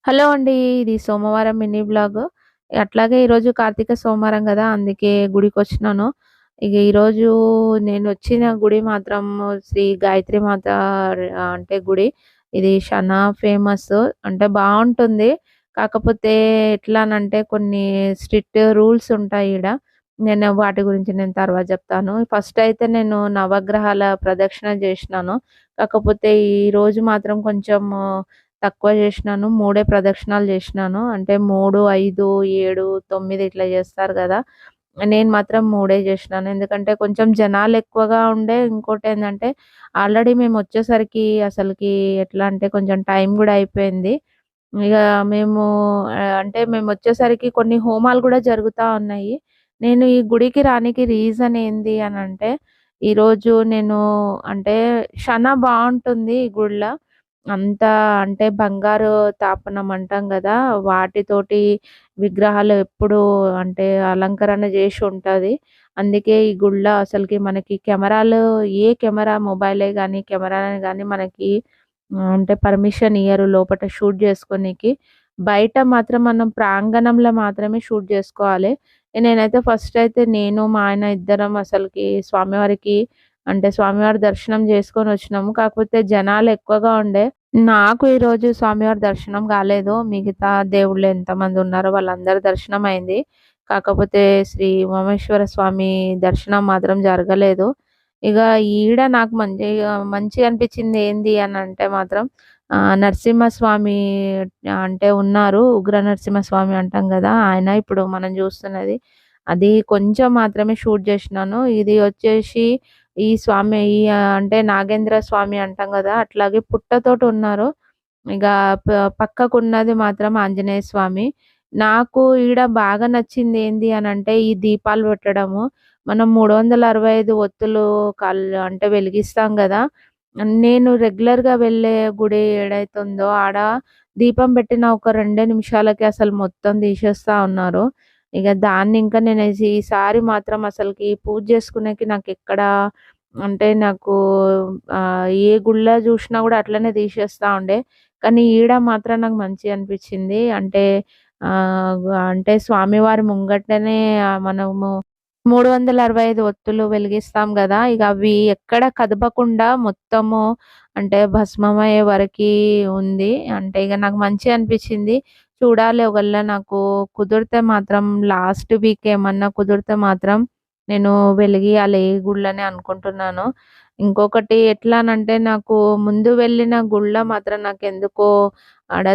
Hello అండి. ఇది సోమవారం మినీ వ్లాగ్. అట్లాగే ఈరోజు కార్తీక సోమవారం గదా! అందుకే గుడికొచ్చినాను. ఇగ ఈరోజు నేనొచ్చిన గుడి మాత్రం శ్రీ గాయత్రి మాత అంటే గుడి. ఇది చానా ఫేమస్. అంటే బావుంటుంది. కాకపోతే ఎట్లానంటే కొన్ని స్ట్రిక్ట్ రూల్స్ ఉంటాయి ఈడ. నేను వాటి గురించి తర్వాత జెప్తాను. ఫస్ట్ అయితే నేను నవగ్రహాల ప్రదక్షిణ జేసినాను. కాకపోతే ఈరోజు మాత్రం కొంచెం తక్కువ జేసినాను. 3 ప్రదక్షిణాలు జేసినాను. అంటే 3, 5, 7, 9 ఇట్లా జేస్తారు గదా! నేను మాత్రం 3 జేసినాను. ఎందుకంటే కొంచెం జనాలెక్కువగా ఉండే ఇంకోటేందంటే ఆల్రెడీ మేమొచ్చేసరికి అసలకి ఎట్లా అంటే కొంచెం టైం గూడా అయిపోయింది. ఇగ మేము అంటే మేమొచ్చేసరికి కొన్ని హోమాలు గూడా జరుగుతా ఉన్నాయి. నేను ఈ గుడికి రానికి రీజన్ ఏంది అనంటే, ఈరోజు నేను అంటే షన బావుంటుంది ఈ గుడిల. అంతా అంటే బంగారు తాపనం అంటాం గదా! వాటితోటి విగ్రహాలు ఎప్పుడూ అంటే అలంకరణ జేసి ఉంటది. అందుకే ఈ గుడిలో అసలకి మనకి కెమెరాలు ఏ కెమెరా మొబైలే గానీ, కెమెరానే గానీ మనకి అంటే పర్మిషన్ ఇయ్యరు లోపట షూట్ జేసుకోనీకి. బయట మాత్రం మనం ప్రాంగణంలో మాత్రమే షూట్ జేసుకోవాలి. నేనైతే ఫస్ట్ అయితే నేను, మా ఆయన ఇద్దరం అసలకి స్వామివారికి అంటే స్వామివారి దర్శనం జేసుకొనొచ్చినాము. కాకపోతే జనాలెక్కువగా ఉండే. నాకు ఈరోజు స్వామివారి దర్శనం గాలేదు. మిగతా దేవుళ్ళు ఎంతమందున్నారో వాళ్ళందరి దర్శనం అయింది. కాకపోతే శ్రీ ఉమామేశ్వర స్వామి దర్శనం మాత్రం జరగలేదు. ఇగ ఈడ నాకు మంచిగా అనిపించింది ఏంది అనంటే మాత్రం నరసింహస్వామి అంటే ఉన్నారు. ఉగ్ర నరసింహస్వామి అంటాం గదా! ఆయన ఇప్పుడు మనం జూస్తున్నది. అది కొంచెం మాత్రమే షూట్ జేసినాను. ఇది వచ్చేసి ఈ స్వామి అంటే నాగేంద్ర స్వామి అంటాం గదా! అట్లాగే పుట్టతోటున్నారు. ఇగ ప పక్కకున్నది మాత్రం ఆంజనేయ స్వామి. నాకు ఈడ బాగా నచ్చిందేంది అనంటే, ఈ దీపాలు పెట్టడము. మనం 365 ఒత్తులు అంటే వెలిగిస్తాం గదా! నేను రెగ్యులర్‌గా వెళ్ళే గుడి ఏడైతే ఉందో ఆడ దీపం పెట్టిన ఒక 2 నిమిషాలకే అసలు మొత్తం తీసేస్తా ఉన్నారు. ఇగ దాన్ని ఇంకా నేను ఈసారి మాత్రం అసలకి పూజ చేసుకునేకి నాకెక్కడ అంటే నాకు ఏ గుడిలో జూషినా గూడా అట్లనే తీసేస్తా ఉండే. కానీ ఈడ మాత్రం నాకు మంచిగనిపిచ్చింది. అంటే అంటే స్వామివారి ముంగటనే మనము 365 ఒత్తులు వెలిగిస్తాం గదా! ఇగ అవి ఎక్కడ కదపకుండా మొత్తము అంటే భస్మమయ్యే వరకి ఉంది. అంటే ఇగ నాకు మంచిగనిపిచ్చింది. చూడాలి ఒకవేళ నాకు కుదిరితే మాత్రం లాస్ట్ వీక్ ఏమన్నా కుదిరితే మాత్రం నేను వెలిగియాలి ఈ గుడిలోనే అనుకుంటున్నాను. ఇంకొకటి ఎట్లానంటే నాకు ముందు వెళ్ళిన గుడిలో మాత్రం నాకెందుకో ఆడ